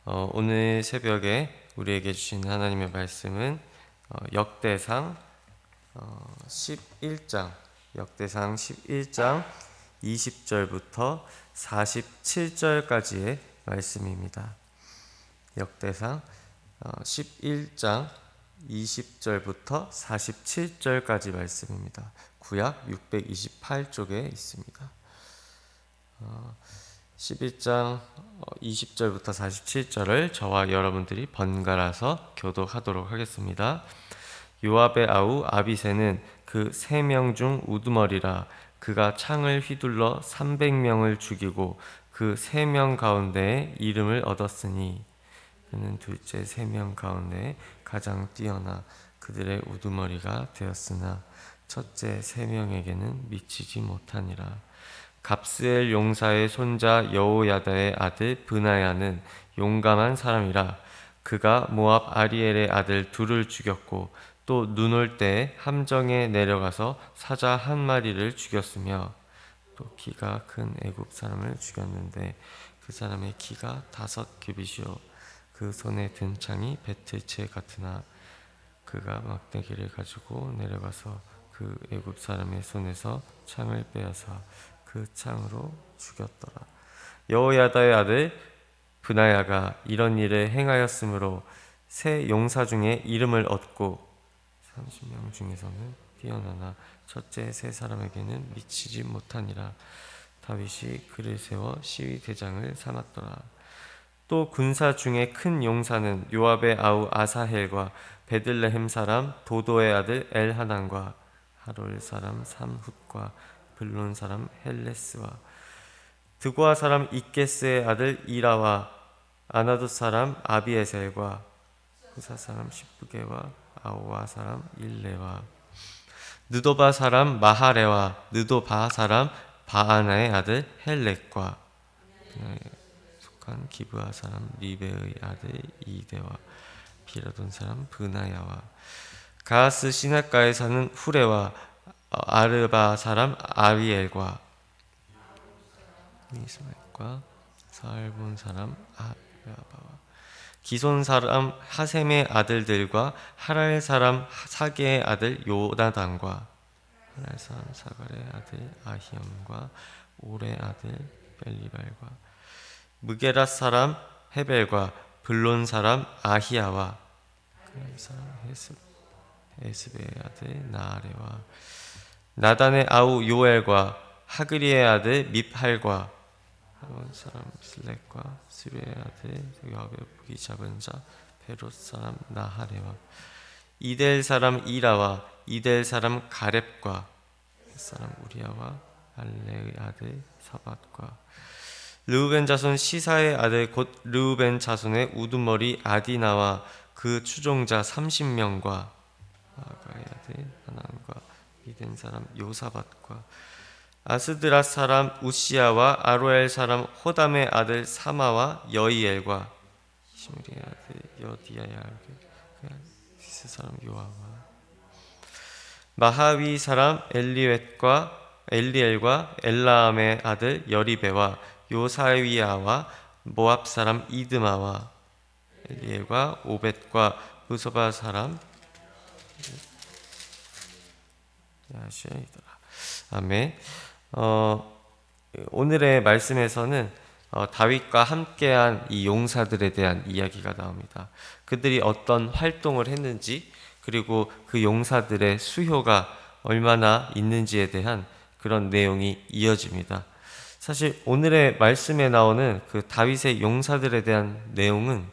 오늘 새벽에 우리에게 주신 하나님의 말씀은 역대상 11장 20절부터 47절까지의 말씀입니다. 역대상 11장 20절부터 47절까지 말씀입니다. 구약 628쪽에 있습니다. 11장 20절부터 47절을 저와 여러분들이 번갈아서 교독하도록 하겠습니다. 요압의 아우 아비새는 그 3명 중 우두머리라. 그가 창을 휘둘러 300명을 죽이고 그 3명 가운데에 이름을 얻었으니 그는 둘째 3명 가운데 가장 뛰어나 그들의 우두머리가 되었으나 첫째 3명에게는 미치지 못하니라. 갑스엘 용사의 손자 여호야다의 아들 브나야는 용감한 사람이라. 그가 모압 아리엘의 아들 둘을 죽였고 또 눈 올 때 함정에 내려가서 사자 한 마리를 죽였으며 또 키가 큰 애굽 사람을 죽였는데 그 사람의 키가 5규빗이요 그 손에 든 창이 배틀채 같으나 그가 막대기를 가지고 내려가서 그 애굽 사람의 손에서 창을 빼앗아 그 창으로 죽였더라. 여호야다의 아들 브나야가 이런 일을 행하였으므로 세 용사 중에 이름을 얻고 30명 중에서는 뛰어나나 첫째 세 사람에게는 미치지 못하니라. 다윗이 그를 세워 시위 대장을 삼았더라. 또 군사 중에 큰 용사는 요압의 아우 아사헬과 베들레헴 사람 도도의 아들 엘하난과 하롤 사람 삼훗과 블론 사람 헬레스와 드고아 사람 이게스의 아들 이라와 아나돗 사람 아비에셀과 후사 사람 시브게와 아오와 사람 일레와 느도바 사람 마하레와 느도바 사람 바아나의 아들 헬렉과 그나에 속한 기브아 사람 리베의 아들 이데와 비라돈 사람 브나야와 가하스 시냇가에 사는 후레와 아르바 사람 아비엘과 이스마엘과 사알본 사람 아야바와 기손 사람 하셈의 아들들과 하랄 사람 사게의 아들 요나단과 하랄 사람 사갈의 아들 아히엄과 올의 아들 벨리발과 무게라 사람 헤벨과 블론 사람 아히야와 그 사람 에스베의 아들 나아레와 나단의 아우 요엘과 하그리의 아들 밉할과 하론 사람 슬렉과 스루의 아들 요압의 무기 잡은 자 베롯 사람 나하레와 이델 사람 이라와 이델 사람 가렙과 사람 우리아와 알레의 아들 사밧과 르우벤 자손 시사의 아들 곧 르우벤 자손의 우두머리 아디나와 그 추종자 30명과 아가의 아들 하난과 미덴 사람 요사밧과 아스드라 사람 우시아와 아로엘 사람 호담의 아들 사마와 여이엘과 시므리의 아들 여디야의 아들 시스 사람 요아와 마하위 사람 엘리엘과 엘라암의 아들 여리베와 요사위아와 모압 사람 이드마와 엘리엘과 오벳과 무소바 사람 야시아이더라. 아멘. 오늘의 말씀에서는 다윗과 함께한 이 용사들에 대한 이야기가 나옵니다. 그들이 어떤 활동을 했는지 그리고 그 용사들의 수효가 얼마나 있는지에 대한 그런 내용이 이어집니다. 사실 오늘의 말씀에 나오는 그 다윗의 용사들에 대한 내용은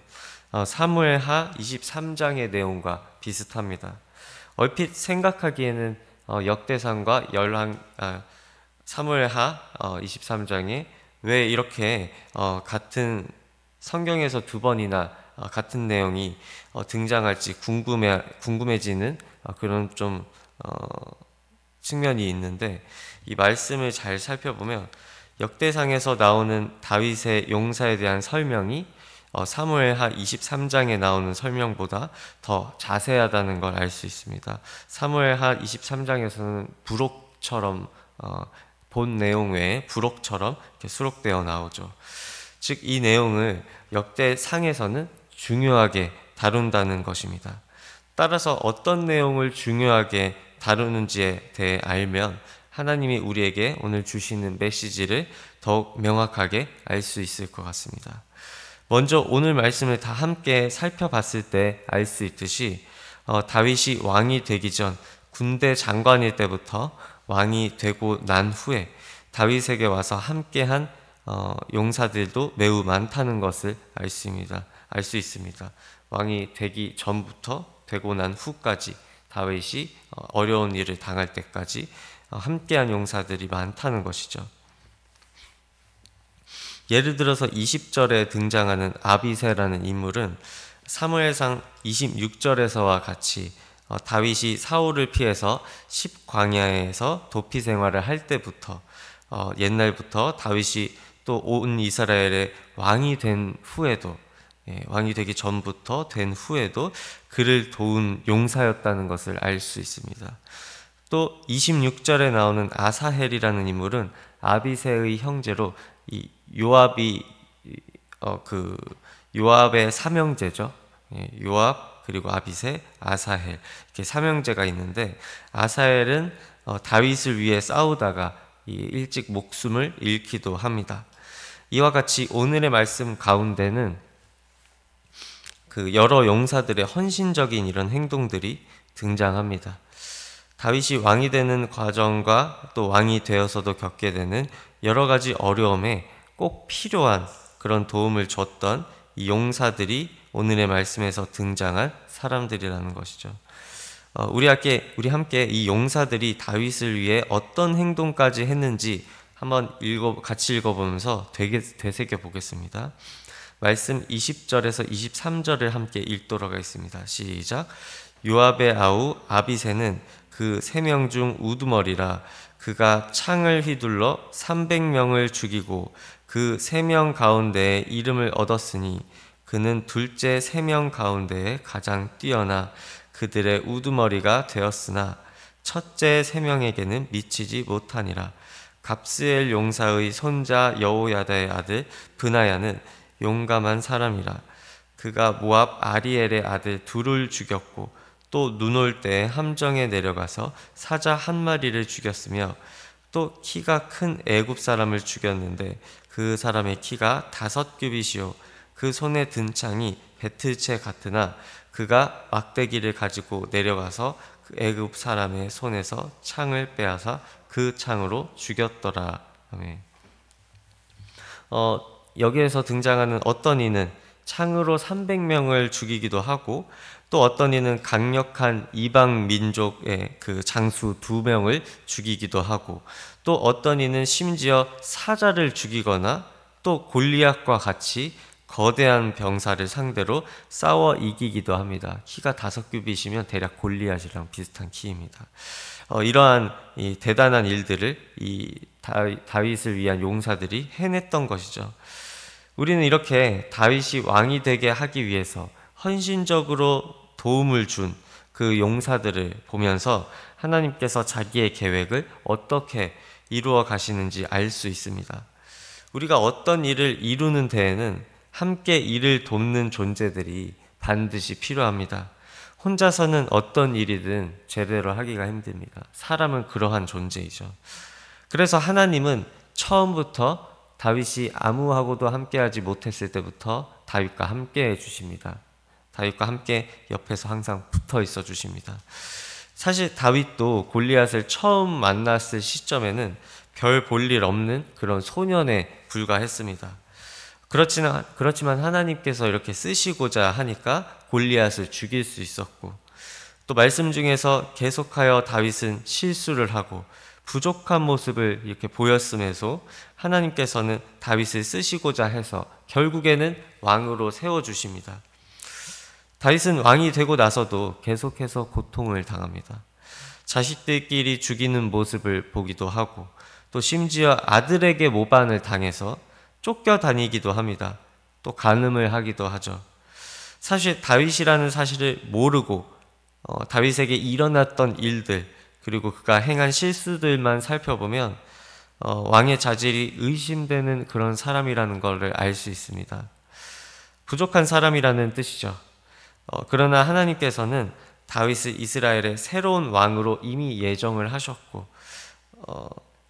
사무엘하 23장의 내용과 비슷합니다. 얼핏 생각하기에는 역대상과 사무엘하 23장에 왜 이렇게 같은 성경에서 2번이나 같은 내용이 등장할지 궁금해지는 그런 좀 측면이 있는데, 이 말씀을 잘 살펴보면 역대상에서 나오는 다윗의 용사에 대한 설명이 사무엘하 23장에 나오는 설명보다 더 자세하다는 걸 알 수 있습니다. 사무엘하 23장에서는 부록처럼 본 내용 외에 부록처럼 이렇게 수록되어 나오죠. 즉 이 내용을 역대상에서는 중요하게 다룬다는 것입니다. 따라서 어떤 내용을 중요하게 다루는지에 대해 알면 하나님이 우리에게 오늘 주시는 메시지를 더욱 명확하게 알 수 있을 것 같습니다. 먼저 오늘 말씀을 다 함께 살펴봤을 때 알 수 있듯이 다윗이 왕이 되기 전 군대 장관일 때부터 왕이 되고 난 후에 다윗에게 와서 함께한 용사들도 매우 많다는 것을 알 수 있습니다. 왕이 되기 전부터 되고 난 후까지 다윗이 어려운 일을 당할 때까지 함께한 용사들이 많다는 것이죠. 예를 들어서 20절에 등장하는 아비새라는 인물은 사무엘상 26절에서와 같이 다윗이 사울을 피해서 십광야에서 도피 생활을 할 때부터 옛날부터 다윗이 또 온 이스라엘의 왕이 된 후에도 왕이 되기 전부터 된 후에도 그를 도운 용사였다는 것을 알 수 있습니다. 또 26절에 나오는 아사헬이라는 인물은 아비새의 형제로 이 요압의 삼형제죠. 요압 그리고 아비새, 아사헬 이렇게 삼형제가 있는데 아사헬은 다윗을 위해 싸우다가 일찍 목숨을 잃기도 합니다. 이와 같이 오늘의 말씀 가운데는 그 여러 용사들의 헌신적인 이런 행동들이 등장합니다. 다윗이 왕이 되는 과정과 또 왕이 되어서도 겪게 되는 여러 가지 어려움에 꼭 필요한 그런 도움을 줬던 이 용사들이 오늘의 말씀에서 등장한 사람들이라는 것이죠. 우리 함께 이 용사들이 다윗을 위해 어떤 행동까지 했는지 한번 같이 읽어보면서 되새겨 보겠습니다. 말씀 20절에서 23절을 함께 읽도록 하겠습니다. 시작. 요압의 아우 아비새는 그 3명 중 우두머리라. 그가 창을 휘둘러 300명을 죽이고 그 3명 가운데에 이름을 얻었으니 그는 둘째 3명 가운데에 가장 뛰어나 그들의 우두머리가 되었으나 첫째 3명에게는 미치지 못하니라. 갑스엘 용사의 손자 여호야다의 아들 브나야는 용감한 사람이라. 그가 모압 아리엘의 아들 둘을 죽였고 또 눈 올 때 함정에 내려가서 사자 1마리를 죽였으며 또 키가 큰 애굽 사람을 죽였는데 그 사람의 키가 5규빗이요 그 손에 든 창이 배틀채 같으나 그가 막대기를 가지고 내려가서 그 애굽 사람의 손에서 창을 빼앗아 그 창으로 죽였더라. 아멘. 여기에서 등장하는 어떤 이는 창으로 300명을 죽이기도 하고 또 어떤 이는 강력한 이방 민족의 그 장수 2명을 죽이기도 하고 또 어떤 이는 심지어 사자를 죽이거나 또 골리앗과 같이 거대한 병사를 상대로 싸워 이기기도 합니다. 키가 5규빗이면 대략 골리앗이랑 비슷한 키입니다. 이러한 이 대단한 일들을 이 다윗을 위한 용사들이 해냈던 것이죠. 우리는 이렇게 다윗이 왕이 되게 하기 위해서 헌신적으로 도움을 준 그 용사들을 보면서 하나님께서 자기의 계획을 어떻게 이루어 가시는지 알 수 있습니다. 우리가 어떤 일을 이루는 데에는 함께 일을 돕는 존재들이 반드시 필요합니다. 혼자서는 어떤 일이든 제대로 하기가 힘듭니다. 사람은 그러한 존재이죠. 그래서 하나님은 처음부터 다윗이 아무하고도 함께하지 못했을 때부터 다윗과 함께 해주십니다. 다윗과 함께 옆에서 항상 붙어 있어 주십니다. 사실 다윗도 골리앗을 처음 만났을 시점에는 별 볼 일 없는 그런 소년에 불과했습니다. 그렇지만 하나님께서 이렇게 쓰시고자 하니까 골리앗을 죽일 수 있었고 또 말씀 중에서 계속하여 다윗은 실수를 하고 부족한 모습을 이렇게 보였음에도 하나님께서는 다윗을 쓰시고자 해서 결국에는 왕으로 세워주십니다. 다윗은 왕이 되고 나서도 계속해서 고통을 당합니다. 자식들끼리 죽이는 모습을 보기도 하고 또 심지어 아들에게 모반을 당해서 쫓겨다니기도 합니다. 또 간음을 하기도 하죠. 사실 다윗이라는 사실을 모르고 다윗에게 일어났던 일들 그리고 그가 행한 실수들만 살펴보면 왕의 자질이 의심되는 그런 사람이라는 것을 알 수 있습니다. 부족한 사람이라는 뜻이죠. 그러나 하나님께서는 다윗을 이스라엘의 새로운 왕으로 이미 예정을 하셨고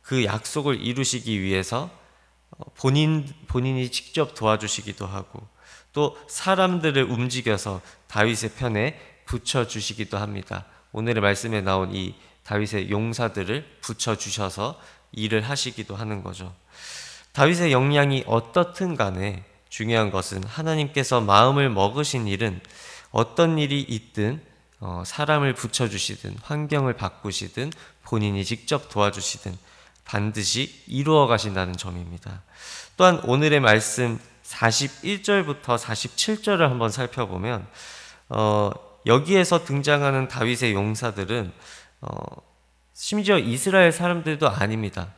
그 약속을 이루시기 위해서 본인이 직접 도와주시기도 하고 또 사람들을 움직여서 다윗의 편에 붙여주시기도 합니다. 오늘의 말씀에 나온 이 다윗의 용사들을 붙여주셔서 일을 하시기도 하는 거죠. 다윗의 역량이 어떻든 간에 중요한 것은 하나님께서 마음을 먹으신 일은 어떤 일이 있든 사람을 붙여주시든 환경을 바꾸시든 본인이 직접 도와주시든 반드시 이루어 가신다는 점입니다. 또한 오늘의 말씀 41절부터 47절을 한번 살펴보면 여기에서 등장하는 다윗의 용사들은 심지어 이스라엘 사람들도 아닙니다.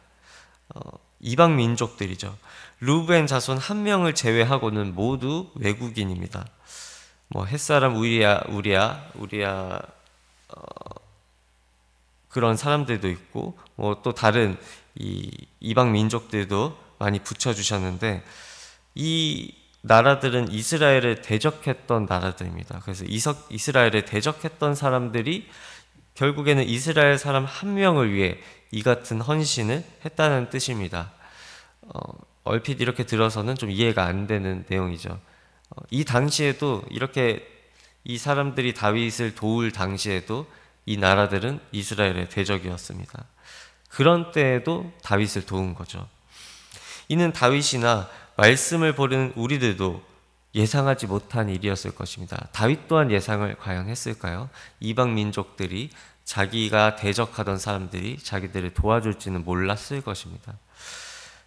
이방 민족들이죠. 르우벤 자손 한 명을 제외하고는 모두 외국인입니다. 햇사람 우리야 그런 사람들도 있고 또 다른 이방 민족들도 많이 붙여주셨는데 이 나라들은 이스라엘을 대적했던 나라들입니다. 그래서 이스라엘을 대적했던 사람들이 결국에는 이스라엘 사람 한 명을 위해 이 같은 헌신을 했다는 뜻입니다. 얼핏 이렇게 들어서는 좀 이해가 안 되는 내용이죠. 이 당시에도 이렇게 이 사람들이 다윗을 도울 당시에도 이 나라들은 이스라엘의 대적이었습니다. 그런 때에도 다윗을 도운 거죠. 이는 다윗이나 말씀을 보는 우리들도 예상하지 못한 일이었을 것입니다. 다윗 또한 예상을 과연 했을까요? 이방 민족들이 자기가 대적하던 사람들이 자기들을 도와줄지는 몰랐을 것입니다.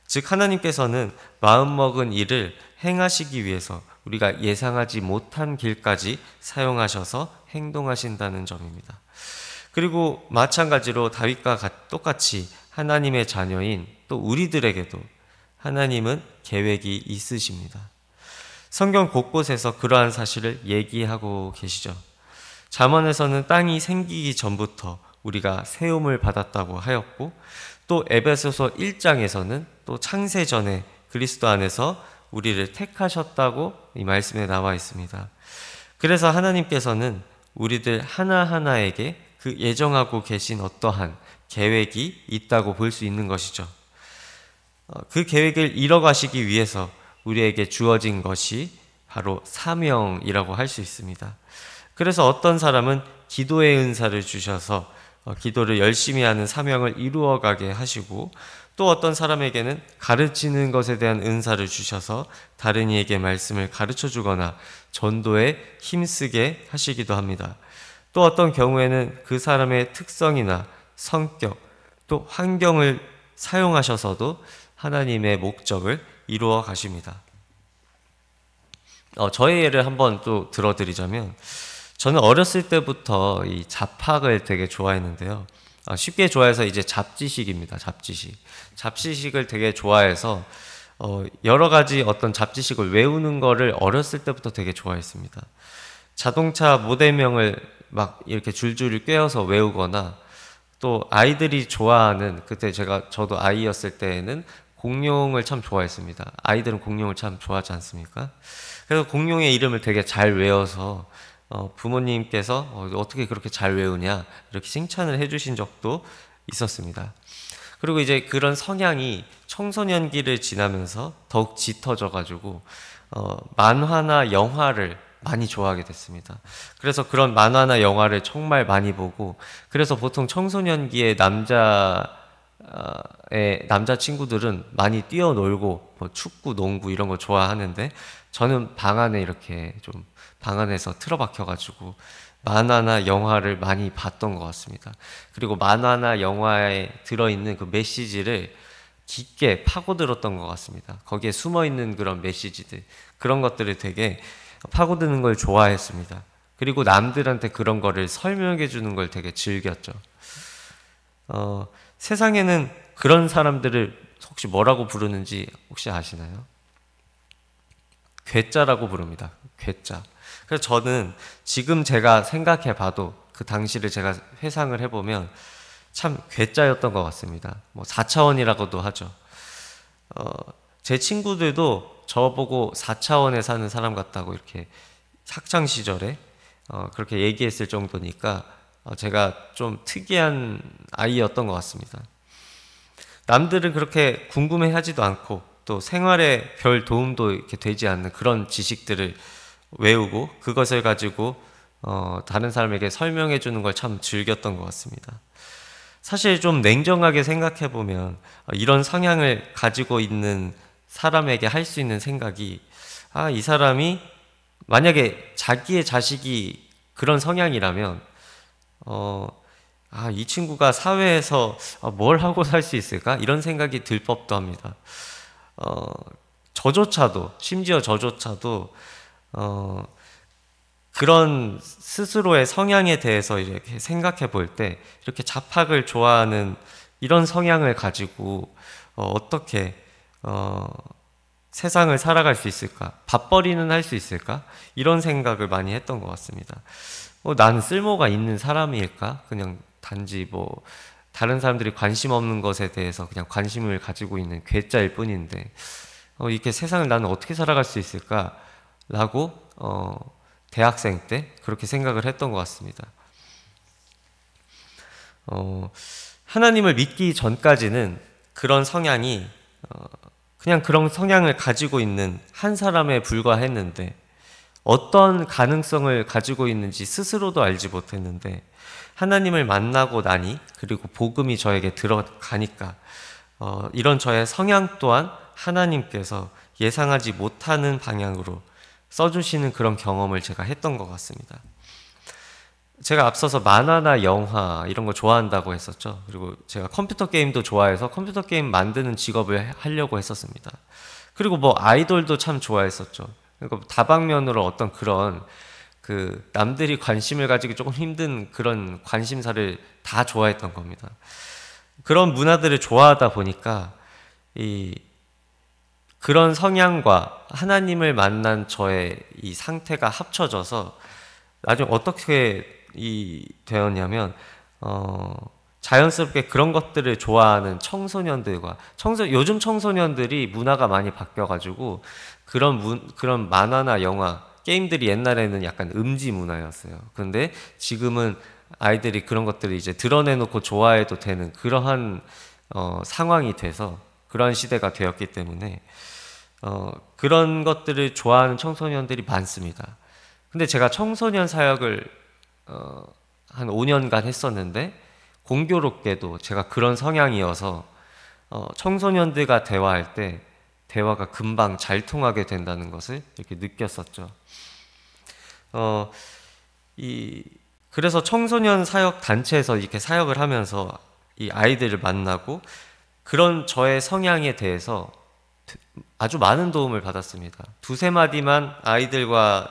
즉 하나님께서는 마음먹은 일을 행하시기 위해서 우리가 예상하지 못한 길까지 사용하셔서 행동하신다는 점입니다. 그리고 마찬가지로 다윗과 똑같이 하나님의 자녀인 또 우리들에게도 하나님은 계획이 있으십니다. 성경 곳곳에서 그러한 사실을 얘기하고 계시죠. 잠언에서는 땅이 생기기 전부터 우리가 세움을 받았다고 하였고 또 에베소서 1장에서는 또 창세 전에 그리스도 안에서 우리를 택하셨다고 이 말씀에 나와 있습니다. 그래서 하나님께서는 우리들 하나하나에게 그 예정하고 계신 어떠한 계획이 있다고 볼 수 있는 것이죠. 그 계획을 이뤄가시기 위해서 우리에게 주어진 것이 바로 사명이라고 할 수 있습니다. 그래서 어떤 사람은 기도의 은사를 주셔서 기도를 열심히 하는 사명을 이루어가게 하시고 또 어떤 사람에게는 가르치는 것에 대한 은사를 주셔서 다른 이에게 말씀을 가르쳐 주거나 전도에 힘쓰게 하시기도 합니다. 또 어떤 경우에는 그 사람의 특성이나 성격 또 환경을 사용하셔서도 하나님의 목적을 이루어 가십니다. 저의 예를 한번 또 들어드리자면 저는 어렸을 때부터 이 잡학을 되게 좋아했는데요. 쉽게 좋아해서 이제 잡지식입니다. 잡지식을 되게 좋아해서 여러 가지 어떤 잡지식을 외우는 거를 어렸을 때부터 되게 좋아했습니다. 자동차 모델명을 막 이렇게 줄줄이 꿰어서 외우거나 또 아이들이 좋아하는 그때 저도 아이였을 때에는 공룡을 참 좋아했습니다. 아이들은 공룡을 참 좋아하지 않습니까? 그래서 공룡의 이름을 되게 잘 외워서 부모님께서 어떻게 그렇게 잘 외우냐 이렇게 칭찬을 해주신 적도 있었습니다. 그리고 이제 그런 성향이 청소년기를 지나면서 더욱 짙어져가지고 만화나 영화를 많이 좋아하게 됐습니다. 그래서 그런 만화나 영화를 정말 많이 보고 그래서 보통 청소년기에 남자 친구들은 많이 뛰어놀고 축구, 농구 이런 거 좋아하는데 저는 방 안에서 틀어박혀가지고 만화나 영화를 많이 봤던 것 같습니다. 그리고 만화나 영화에 들어있는 그 메시지를 깊게 파고들었던 것 같습니다. 거기에 숨어있는 그런 메시지들, 그런 것들을 되게 파고드는 걸 좋아했습니다. 그리고 남들한테 그런 거를 설명해 주는 걸 되게 즐겼죠. 세상에는 그런 사람들을 혹시 뭐라고 부르는지 혹시 아시나요? 괴짜라고 부릅니다. 괴짜. 그래서 저는 지금 제가 생각해 봐도 그 당시를 제가 회상을 해보면 참 괴짜였던 것 같습니다. 뭐 4차원이라고도 하죠. 제 친구들도 저보고 4차원에 사는 사람 같다고 이렇게 학창 시절에 그렇게 얘기했을 정도니까 제가 좀 특이한 아이였던 것 같습니다. 남들은 그렇게 궁금해하지도 않고 또 생활에 별 도움도 이렇게 되지 않는 그런 지식들을 외우고 그것을 가지고 다른 사람에게 설명해 주는 걸 참 즐겼던 것 같습니다. 사실 좀 냉정하게 생각해 보면 이런 성향을 가지고 있는 사람에게 할 수 있는 생각이, 이 사람이 만약에 자기의 자식이 그런 성향이라면 이 친구가 사회에서 뭘 하고 살 수 있을까? 이런 생각이 들 법도 합니다. 심지어 저조차도 그런 스스로의 성향에 대해서 이렇게 생각해 볼 때 이렇게 잡학을 좋아하는 이런 성향을 가지고 어떻게 세상을 살아갈 수 있을까? 밥벌이는 할 수 있을까? 이런 생각을 많이 했던 것 같습니다. 나는 쓸모가 있는 사람일까? 그냥 단지 다른 사람들이 관심 없는 것에 대해서 그냥 관심을 가지고 있는 괴짜일 뿐인데 이렇게 세상을 나는 어떻게 살아갈 수 있을까? 라고 대학생 때 그렇게 생각을 했던 것 같습니다. 하나님을 믿기 전까지는 그런 성향이 그냥 그런 성향을 가지고 있는 한 사람에 불과했는데 어떤 가능성을 가지고 있는지 스스로도 알지 못했는데 하나님을 만나고 나니 그리고 복음이 저에게 들어가니까 이런 저의 성향 또한 하나님께서 예상하지 못하는 방향으로 써주시는 그런 경험을 제가 했던 것 같습니다. 제가 앞서서 만화나 영화 이런 거 좋아한다고 했었죠. 그리고 제가 컴퓨터 게임도 좋아해서 컴퓨터 게임 만드는 직업을 하려고 했었습니다. 그리고 아이돌도 참 좋아했었죠. 그러니까 다방면으로 어떤 그런 남들이 관심을 가지기 조금 힘든 그런 관심사를 다 좋아했던 겁니다. 그런 문화들을 좋아하다 보니까 그런 성향과 하나님을 만난 저의 이 상태가 합쳐져서 나중에 어떻게 되었냐면 자연스럽게 그런 것들을 좋아하는 청소년들과 요즘 청소년들이 문화가 많이 바뀌어가지고 그런 만화나 영화, 게임들이 옛날에는 약간 음지 문화였어요. 근데 지금은 아이들이 그런 것들을 이제 드러내놓고 좋아해도 되는 그러한 상황이 돼서 그러한 시대가 되었기 때문에 그런 것들을 좋아하는 청소년들이 많습니다. 근데 제가 청소년 사역을 한 5년간 했었는데 공교롭게도 제가 그런 성향이어서 청소년들과 대화할 때 대화가 금방 잘 통하게 된다는 것을 이렇게 느꼈었죠. 그래서 청소년 사역 단체에서 이렇게 사역을 하면서 이 아이들을 만나고 그런 저의 성향에 대해서 아주 많은 도움을 받았습니다. 두세 마디만 아이들과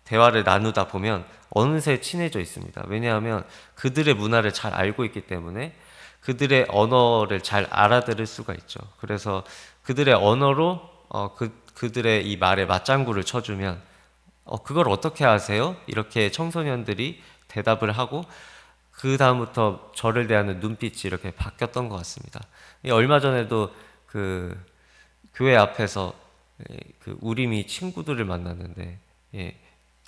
대화를 나누다 보면 어느새 친해져 있습니다. 왜냐하면 그들의 문화를 잘 알고 있기 때문에 그들의 언어를 잘 알아들을 수가 있죠. 그래서 그들의 언어로 그들의 이 말에 맞장구를 쳐주면 그걸 어떻게 아세요? 이렇게 청소년들이 대답을 하고 그 다음부터 저를 대하는 눈빛이 이렇게 바뀌었던 것 같습니다. 얼마 전에도 교회 앞에서 우리미 친구들을 만났는데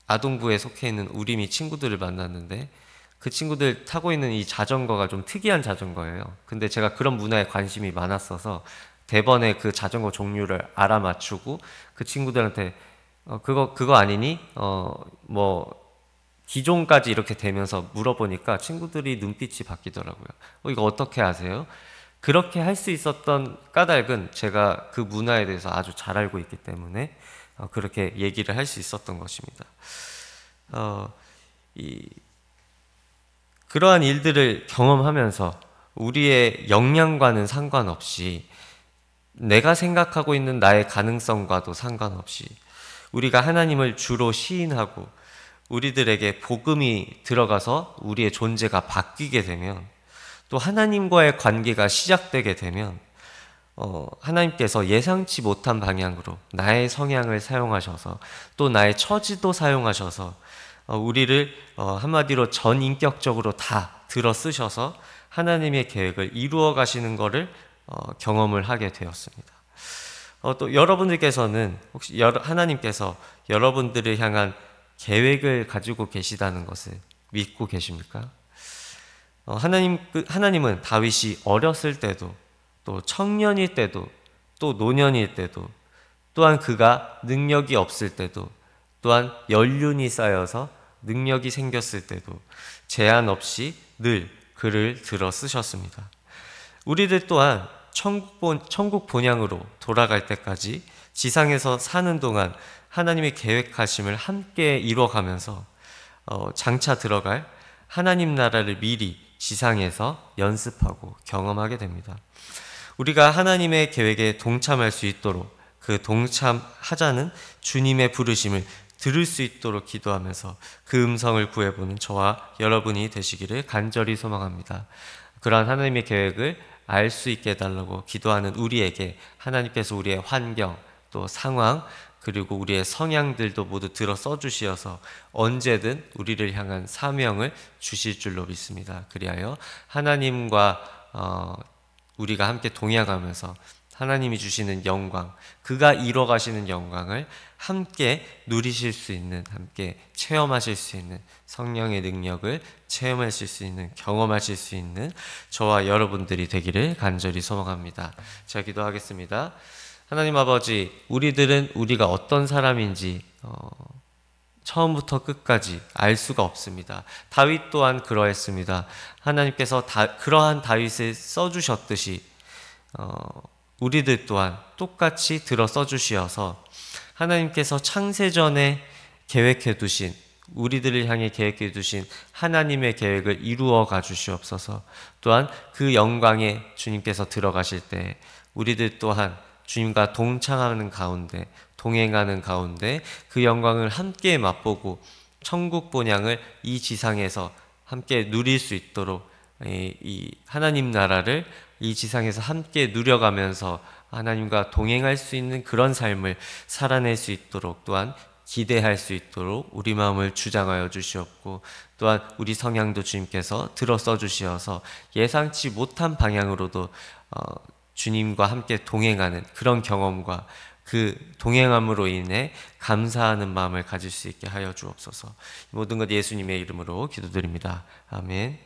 아동부에 속해 있는 우리미 친구들을 만났는데 그 친구들 타고 있는 이 자전거가 좀 특이한 자전거예요. 근데 제가 그런 문화에 관심이 많았어서 대번에 그 자전거 종류를 알아맞추고 그 친구들한테 그거 아니니? 기종까지 이렇게 되면서 물어보니까 친구들이 눈빛이 바뀌더라고요. 이거 어떻게 아세요? 그렇게 할 수 있었던 까닭은 제가 그 문화에 대해서 아주 잘 알고 있기 때문에 그렇게 얘기를 할 수 있었던 것입니다. 그러한 일들을 경험하면서 우리의 역량과는 상관없이 내가 생각하고 있는 나의 가능성과도 상관없이 우리가 하나님을 주로 시인하고 우리들에게 복음이 들어가서 우리의 존재가 바뀌게 되면 또 하나님과의 관계가 시작되게 되면 하나님께서 예상치 못한 방향으로 나의 성향을 사용하셔서 또 나의 처지도 사용하셔서 우리를 한마디로 전인격적으로 다 들어 쓰셔서 하나님의 계획을 이루어 가시는 것을 경험을 하게 되었습니다. 또 여러분들께서는 혹시 하나님께서 여러분들을 향한 계획을 가지고 계시다는 것을 믿고 계십니까? 하나님은 다윗이 어렸을 때도, 또 청년일 때도, 또 노년일 때도, 또한 그가 능력이 없을 때도, 또한 연륜이 쌓여서 능력이 생겼을 때도 제한 없이 늘 그를 들어 쓰셨습니다. 우리들 또한 천국 본향으로 돌아갈 때까지 지상에서 사는 동안 하나님의 계획하심을 함께 이루어가면서 장차 들어갈 하나님 나라를 미리 지상에서 연습하고 경험하게 됩니다. 우리가 하나님의 계획에 동참할 수 있도록 그 동참하자는 주님의 부르심을 들을 수 있도록 기도하면서 그 음성을 구해보는 저와 여러분이 되시기를 간절히 소망합니다. 그러한 하나님의 계획을 알 수 있게 해달라고 기도하는 우리에게 하나님께서 우리의 환경, 또 상황, 그리고 우리의 성향들도 모두 들어 써주시어서 언제든 우리를 향한 사명을 주실 줄로 믿습니다. 그리하여 하나님과 우리가 함께 동행하면서 하나님이 주시는 영광, 그가 이뤄 가시는 영광을 함께 누리실 수 있는, 함께 체험하실 수 있는 성령의 능력을 체험하실 수 있는, 경험하실 수 있는 저와 여러분들이 되기를 간절히 소망합니다. 자, 기도하겠습니다. 하나님 아버지, 우리들은 우리가 어떤 사람인지 처음부터 끝까지 알 수가 없습니다. 다윗 또한 그러했습니다. 하나님께서 그러한 다윗을 써주셨듯이 우리들 또한 똑같이 들어 써주시어서 하나님께서 창세전에 계획해 두신, 우리들을 향해 계획해 두신 하나님의 계획을 이루어 가 주시옵소서. 또한 그 영광에 주님께서 들어가실 때 우리들 또한 주님과 동창하는 가운데, 동행하는 가운데 그 영광을 함께 맛보고 천국 본향을 이 지상에서 함께 누릴 수 있도록 이 하나님 나라를 이 지상에서 함께 누려가면서 하나님과 동행할 수 있는 그런 삶을 살아낼 수 있도록, 또한 기대할 수 있도록 우리 마음을 주장하여 주시옵고, 또한 우리 성향도 주님께서 들어 써 주시어서 예상치 못한 방향으로도 주님과 함께 동행하는 그런 경험과 그 동행함으로 인해 감사하는 마음을 가질 수 있게 하여 주옵소서. 모든 것 예수님의 이름으로 기도드립니다. 아멘.